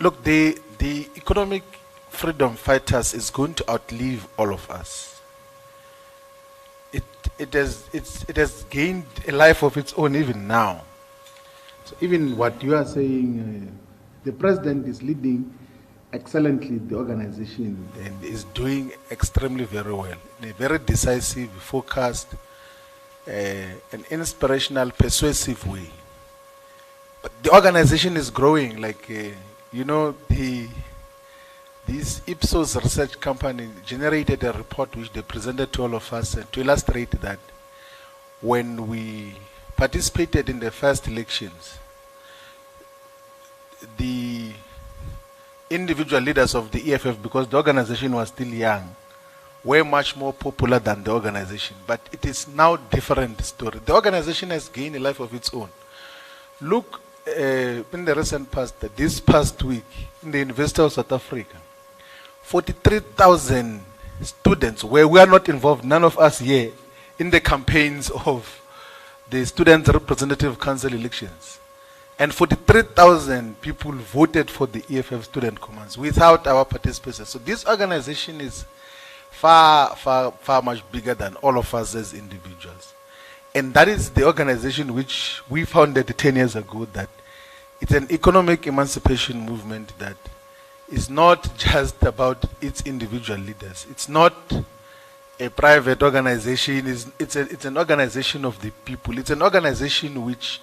Look, the economic freedom fighters is going to outlive all of us. It has gained a life of its own even now. So even what you are saying, the president is leading excellently the organization and is doing extremely very well in a very decisive, focused, and inspirational, persuasive way. But the organization is growing, like this Ipsos research company generated a report which they presented to all of us to illustrate that when we participated in the first elections, the individual leaders of the EFF, because the organization was still young, were much more popular than the organization. But it is now a different story. The organization has gained a life of its own. Look, in the recent past, this past week, in the University of South Africa, 43,000 students, where we are not involved, none of us here, in the campaigns of the Student Representative Council elections. And 43,000 people voted for the EFF student commands without our participation. So this organization is far, far, far much bigger than all of us as individuals. And that is the organization which we founded 10 years ago, that it's an economic emancipation movement that is not just about its individual leaders. It's not a private organization. It's an organization of the people. It's an organization which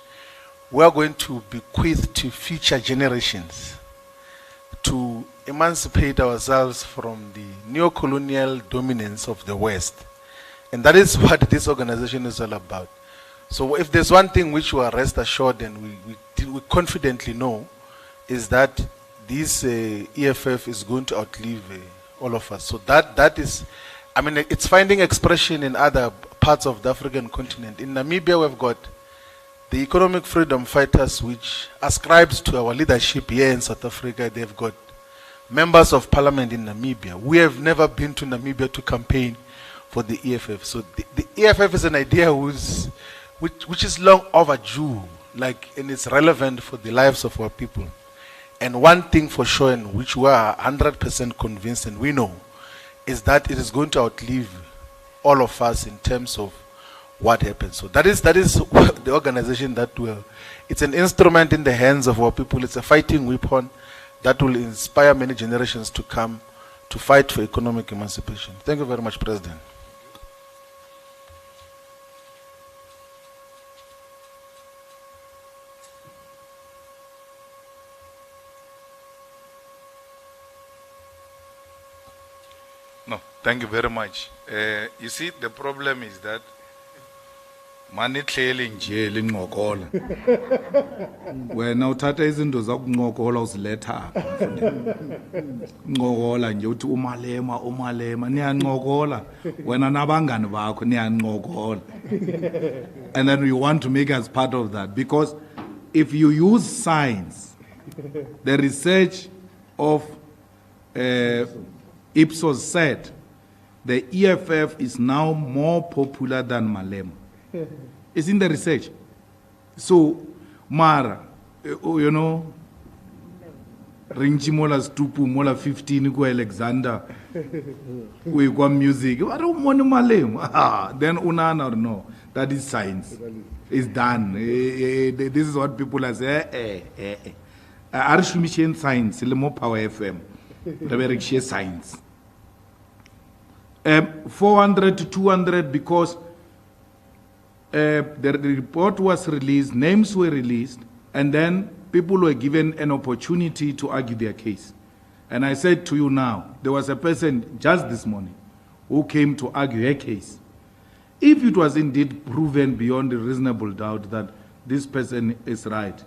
we are going to bequeath to future generations to emancipate ourselves from the neo-colonial dominance of the West. And that is what this organization is all about. So if there's one thing which we are rest assured and we confidently know, is that this EFF is going to outlive all of us. So that is, I mean, it's finding expression in other parts of the African continent. In Namibia, we've got the economic freedom fighters, which ascribes to our leadership here in South Africa. They've got members of parliament in Namibia. We have never been to Namibia to campaign for the EFF. So the EFF is an idea which is long overdue, and it's relevant for the lives of our people. And one thing for sure, in which we are 100% convinced and we know, is that it is going to outlive all of us in terms of what happens. So that is the organization that will, it's an instrument in the hands of our people. It's a fighting weapon that will inspire many generations to come to fight for economic emancipation. Thank you very much, President. No, thank you very much. You see, the problem is that mani hleli nje linqokola wena uthatha izinto zakunqokola uziletha nqokola nje uthi umalema niyanqokola wena nabangani bakho niyanqokola, and then you want to make us part of that, because if you use science, the research of Ipsos said the EFF is now more popular than Malema. It's in the research. So, Mara, rinchi mola stupu mola 15 go Alexander, we go music. I don't want Malema. Then unana no, that is science. It's done. This is what people are saying. Arishumishen science, le mo power FM. The science. 400 to 200 because the report was released, names were released, and then people were given an opportunity to argue their case. And I said to you now, there was a person just this morning who came to argue her case. If it was indeed proven beyond a reasonable doubt that this person is right,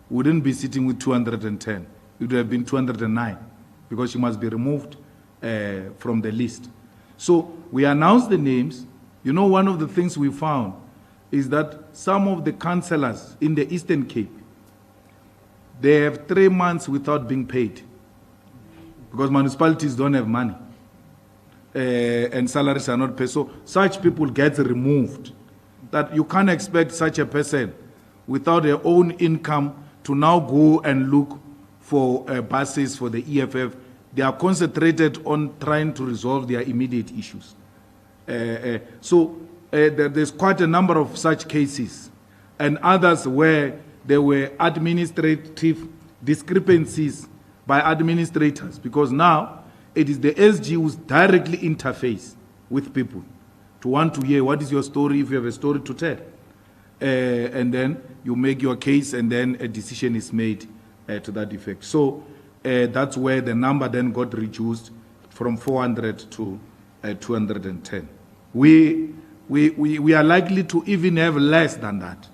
we wouldn't be sitting with 210. It would have been 209 because she must be removed from the list. So we announced the names. You know, one of the things we found is that some of the councillors in the Eastern Cape, they have 3 months without being paid because municipalities don't have money and salaries are not paid. So such people get removed. That you can't expect such a person without their own income to now go and look for buses for the EFF. They are concentrated on trying to resolve their immediate issues. There's quite a number of such cases, and others where there were administrative discrepancies by administrators, because now it is the SG who's directly interface with people to want to hear what is your story, if you have a story to tell. And then you make your case, and then a decision is made to that effect. So that's where the number then got reduced from 400 to 210. We are likely to even have less than that,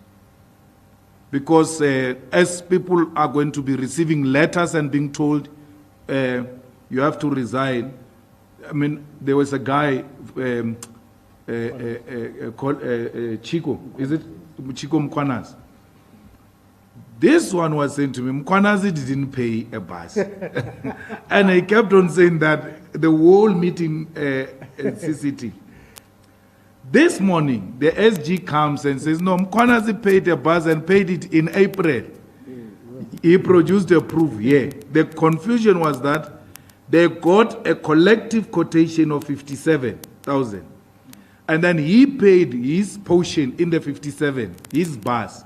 because as people are going to be receiving letters and being told you have to resign. I mean, there was a guy called Chico, is it? Chico Mkwanazi. This one was saying to me, Mkwanazi didn't pay a bus. And I kept on saying that the whole meeting at CCT. This morning, the SG comes and says, no, Mkwanazi paid a bus and paid it in April. He produced a proof, yeah. The confusion was that they got a collective quotation of 57,000. And then he paid his portion in the 57, his bus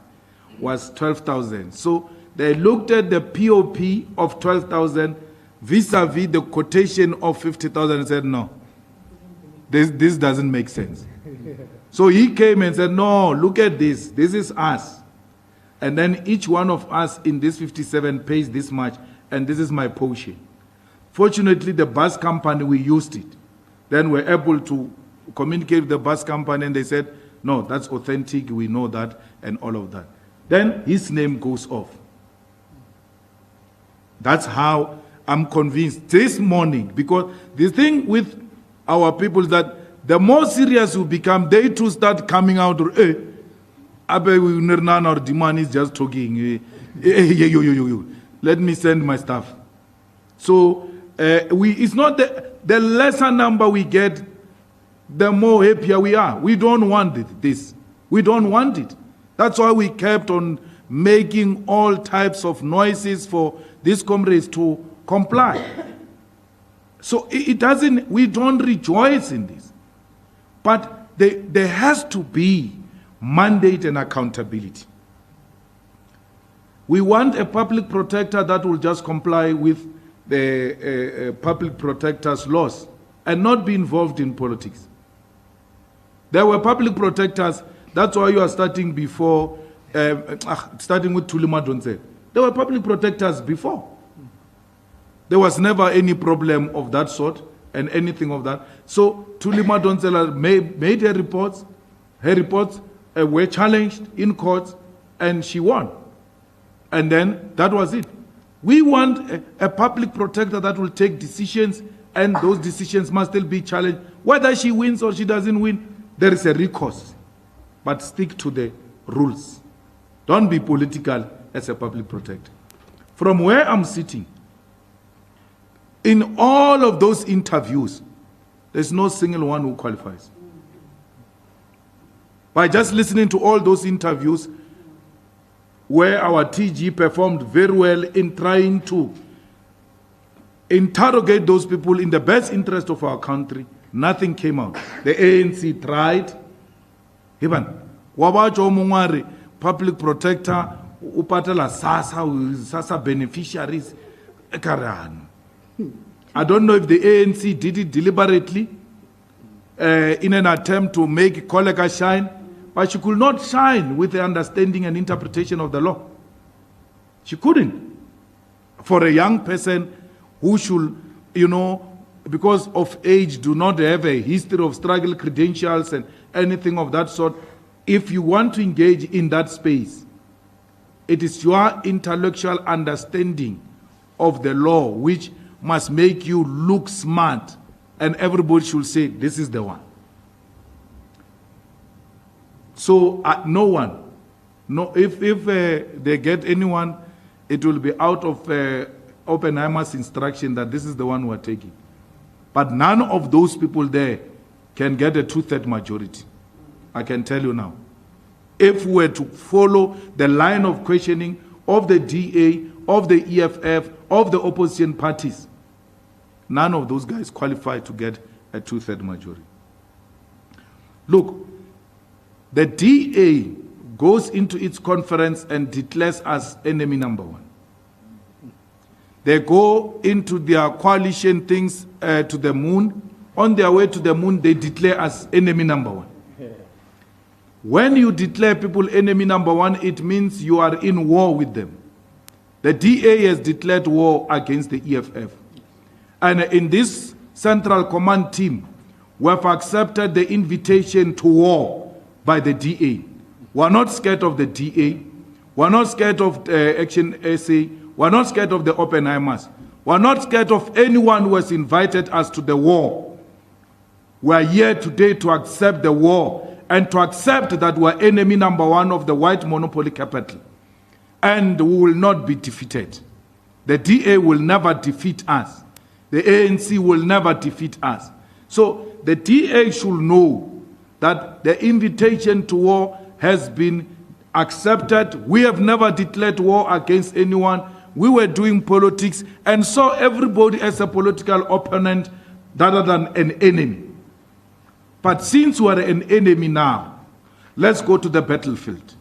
was 12,000. So they looked at the POP of 12,000 vis-a-vis the quotation of 50,000 and said, no, this doesn't make sense. So he came and said, no, look at this is us. And then each one of us in this 57 pays this much, and this is my portion. Fortunately, the bus company, we used it. Then we're able to communicate with the bus company, and they said, no, that's authentic, we know that, and all of that. Then his name goes off. That's how I'm convinced this morning, because the thing with our people is that the more serious you become, they too start coming out, or demand is just talking. Let me send my stuff. So it's not the lesser number we get, the more happier we are. We don't want this. We don't want it. That's why we kept on making all types of noises for these comrades to comply. So it doesn't, we don't rejoice in this. But there has to be mandate and accountability. We want a public protector that will just comply with the public protector's laws and not be involved in politics. There were public protectors, that's why you are starting before, starting with Tulima Donse. There were public protectors before. There was never any problem of that sort and anything of that. So Tulima Donsela made her reports. Her reports were challenged in courts, and she won. And then that was it. We want a public protector that will take decisions, and those decisions must still be challenged. Whether she wins or she doesn't win, there is a recourse. But stick to the rules. Don't be political as a public protector. From where I'm sitting, in all of those interviews, there's no single one who qualifies. By just listening to all those interviews, where our TG performed very well in trying to interrogate those people in the best interest of our country, nothing came out. The ANC tried. Even wabajo mungwari public protector upatela sasa beneficiaries. I don't know if the ANC did it deliberately in an attempt to make Koleka shine, but she could not shine with the understanding and interpretation of the law. She couldn't. For a young person who should, because of age, do not have a history of struggle credentials and anything of that sort, if you want to engage in that space, it is your intellectual understanding of the law which must make you look smart, and everybody should say, this is the one. So no one, if they get anyone, it will be out of Oppenheimer's instruction that this is the one we're taking. But none of those people there can get a 2/3 majority. I can tell you now. If we were to follow the line of questioning of the DA, of the EFF, of the opposition parties. None of those guys qualify to get a 2/3 majority. Look, the DA goes into its conference and declares us enemy number one. They go into their coalition things to the moon. On their way to the moon, they declare us enemy number one. When you declare people enemy number one, it means you are in war with them. The DA has declared war against the EFF. And in this Central Command team, we have accepted the invitation to war by the DA. We're not scared of the DA. We're not scared of Action SA. We're not scared of the Oppenheimers. We're not scared of anyone who has invited us to the war. We're here today to accept the war and to accept that we're enemy number one of the white monopoly capital. And we will not be defeated. The DA will never defeat us. The ANC will never defeat us. So the DA should know that the invitation to war has been accepted. We have never declared war against anyone. We were doing politics and saw everybody as a political opponent rather than an enemy. But since we are an enemy now, let's go to the battlefield.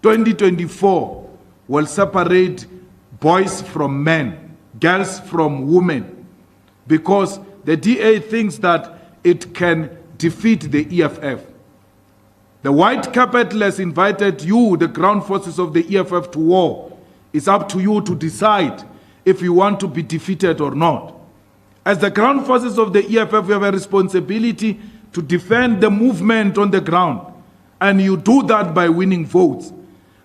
2024 will separate boys from men, girls from women, because the DA thinks that it can defeat the EFF. The white capital has invited you, the ground forces of the EFF, to war. It's up to you to decide if you want to be defeated or not. As the ground forces of the EFF, we have a responsibility to defend the movement on the ground. And you do that by winning votes.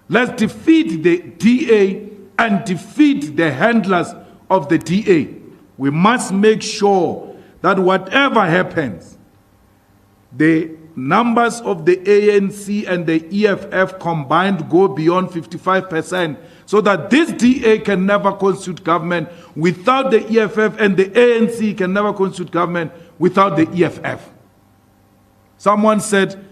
Let's defeat the DA and defeat the handlers of the DA. We must make sure that whatever happens, the numbers of the ANC and the EFF combined go beyond 55%, so that this DA can never constitute government without the EFF, and the ANC can never constitute government without the EFF. Someone said,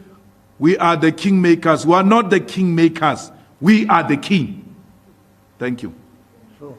we are the kingmakers. We are not the kingmakers. We are the king. Thank you. Sure.